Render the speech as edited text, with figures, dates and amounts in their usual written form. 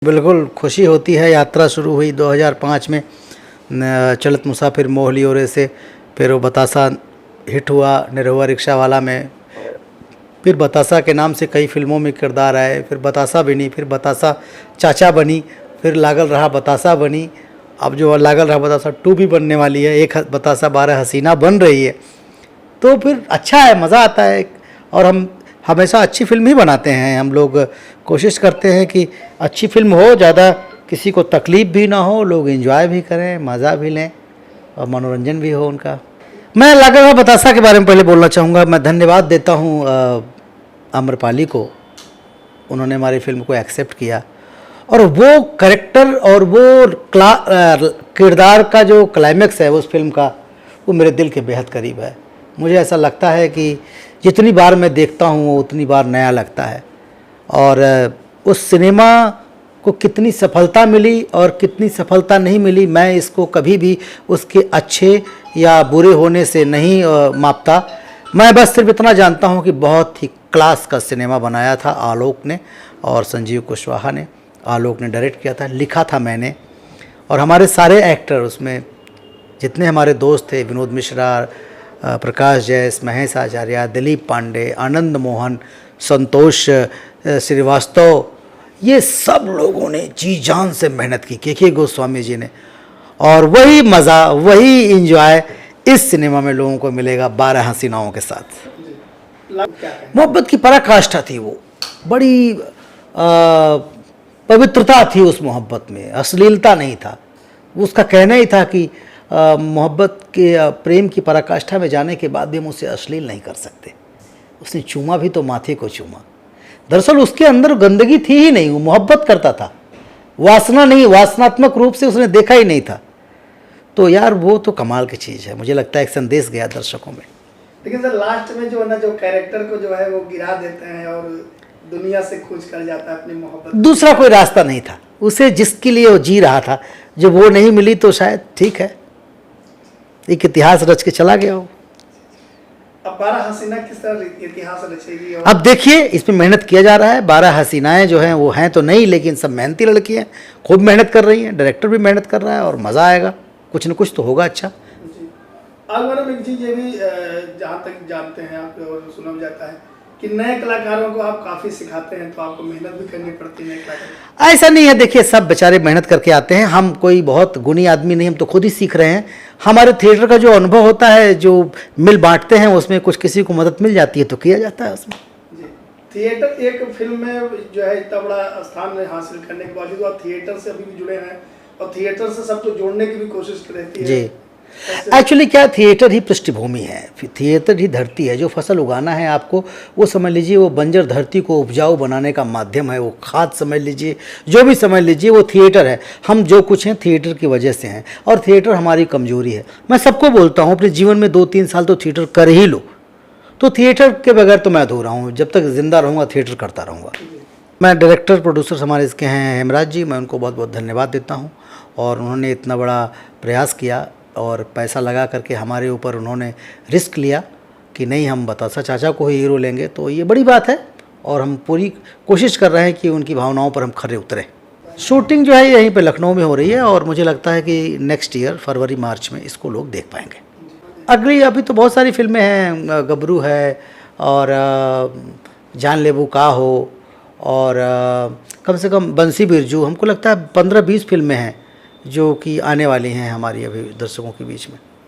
बिल्कुल खुशी होती है। यात्रा शुरू हुई 2005 में चलत मुसाफिर मोह लियो रे से, फिर वो बतासा हिट हुआ निरहुआ रिक्शा वाला में, फिर बतासा के नाम से कई फिल्मों में किरदार आए, फिर बतासा बनी, फिर बतासा चाचा बनी, फिर लागल रहा बतासा बनी। अब जो लागल रहा बतासा 2 भी बनने वाली है, एक बतासा 12 हसीना बन रही है। तो फिर अच्छा है, मज़ा आता है। और हम हमेशा अच्छी फिल्म ही बनाते हैं। हम लोग कोशिश करते हैं कि अच्छी फिल्म हो, ज़्यादा किसी को तकलीफ़ भी ना हो, लोग एंजॉय भी करें, मज़ा भी लें और मनोरंजन भी हो उनका। मैं लागल रहा बतासा के बारे में पहले बोलना चाहूँगा। मैं धन्यवाद देता हूँ आम्रपाली को, उन्होंने हमारी फिल्म को एक्सेप्ट किया और वो कैरेक्टर और वो किरदार का जो क्लाइमेक्स है उस फिल्म का, वो मेरे दिल के बेहद करीब है। मुझे ऐसा लगता है कि जितनी बार मैं देखता हूँ वो उतनी बार नया लगता है। और उस सिनेमा को कितनी सफलता मिली और कितनी सफलता नहीं मिली, मैं इसको कभी भी उसके अच्छे या बुरे होने से नहीं मापता। मैं बस सिर्फ इतना जानता हूँ कि बहुत ही क्लास का सिनेमा बनाया था आलोक ने और संजीव कुशवाहा ने। आलोक ने डायरेक्ट किया था, लिखा था मैंने, और हमारे सारे एक्टर उसमें जितने हमारे दोस्त थे, विनोद मिश्रा, प्रकाश जैस, महेश आचार्य, दिलीप पांडे, आनंद मोहन, संतोष श्रीवास्तव, ये सब लोगों ने जी जान से मेहनत की, के गोस्वामी जी ने। और वही मज़ा, वही इंजॉय इस सिनेमा में लोगों को मिलेगा 12 हसीनाओं के साथ। मोहब्बत की पराकाष्ठा थी वो, बड़ी पवित्रता थी उस मोहब्बत में, अश्लीलता नहीं था। उसका कहना ही था कि मोहब्बत के प्रेम की पराकाष्ठा में जाने के बाद भी हम उसे अश्लील नहीं कर सकते। उसने चूमा भी तो माथे को चूमा। दरअसल उसके अंदर गंदगी थी ही नहीं, वो मोहब्बत करता था, वासना नहीं, वासनात्मक रूप से उसने देखा ही नहीं था। तो यार वो तो कमाल की चीज़ है। मुझे लगता है एक संदेश गया दर्शकों में। लेकिन सर लास्ट में जो है ना, जो कैरेक्टर को जो है वो गिरा देते हैं और दुनिया से खोज कर जाता है अपनी मोहब्बत। दूसरा कोई रास्ता नहीं था उसे, जिसके लिए वो जी रहा था। जब वो नहीं मिली तो शायद ठीक है, एक इतिहास रच के चला गया वो। अब 12 हसीना किस तरह इतिहास रचेगी? अब देखिए, इसमें मेहनत किया जा रहा है। 12 हसीनाएं जो हैं वो हैं तो नहीं, लेकिन सब मेहनती लड़की हैं, खूब मेहनत कर रही हैं, डायरेक्टर भी मेहनत कर रहा है और मज़ा आएगा, कुछ न कुछ तो होगा अच्छा। आज मैडम एक चीज़ ये भी जहाँ तक जानते हैं आप और सुना जाता है कि नए कलाकारों को आप काफ़ी सिखाते हैं, तो आपको मेहनत भी करनी पड़ती है नए कलाकारों। ऐसा नहीं है, देखिए सब बेचारे मेहनत करके आते हैं। हम कोई बहुत गुणी आदमी नहीं, हम तो खुद ही सीख रहे हैं। हमारे थिएटर का जो अनुभव होता है, जो मिल बांटते हैं, उसमें कुछ किसी को मदद मिल जाती है तो किया जाता है उसमें। जी, थिएटर एक फिल्म में जो है इतना बड़ा स्थान हासिल करने के बावजूद आप थिएटर से अभी भी जुड़े हैं और थिएटर से सबको जोड़ने की भी कोशिश रहती है। जी, एक्चुअली क्या, थिएटर ही पृष्ठभूमि है, थिएटर ही धरती है। जो फसल उगाना है आपको, वो समझ लीजिए वो बंजर धरती को उपजाऊ बनाने का माध्यम है, वो खाद समझ लीजिए, जो भी समझ लीजिए, वो थिएटर है। हम जो कुछ हैं थिएटर की वजह से हैं और थिएटर हमारी कमजोरी है। मैं सबको बोलता हूँ अपने जीवन में 2-3 साल तो थिएटर कर ही लो। तो थिएटर के बगैर तो मैं अधूरा हूँ। जब तक जिंदा रहूँगा थिएटर करता रहूँगा। मैं डायरेक्टर प्रोड्यूसर हमारे इसके हैं हेमराज जी, मैं उनको बहुत बहुत धन्यवाद देता हूँ। और उन्होंने इतना बड़ा प्रयास किया और पैसा लगा करके हमारे ऊपर उन्होंने रिस्क लिया कि नहीं, हम बतासा चाचा को ही हीरो लेंगे। तो ये बड़ी बात है और हम पूरी कोशिश कर रहे हैं कि उनकी भावनाओं पर हम खरे उतरें। शूटिंग जो है यहीं पे लखनऊ में हो रही है और मुझे लगता है कि नेक्स्ट ईयर फरवरी मार्च में इसको लोग देख पाएंगे। अगली अभी तो बहुत सारी फिल्में हैं, गबरू है और जान लेबू का हो और कम से कम बंसी बिरजू। हमको लगता है 15-20 फिल्में हैं जो कि आने वाली हैं हमारी अभी दर्शकों के बीच में।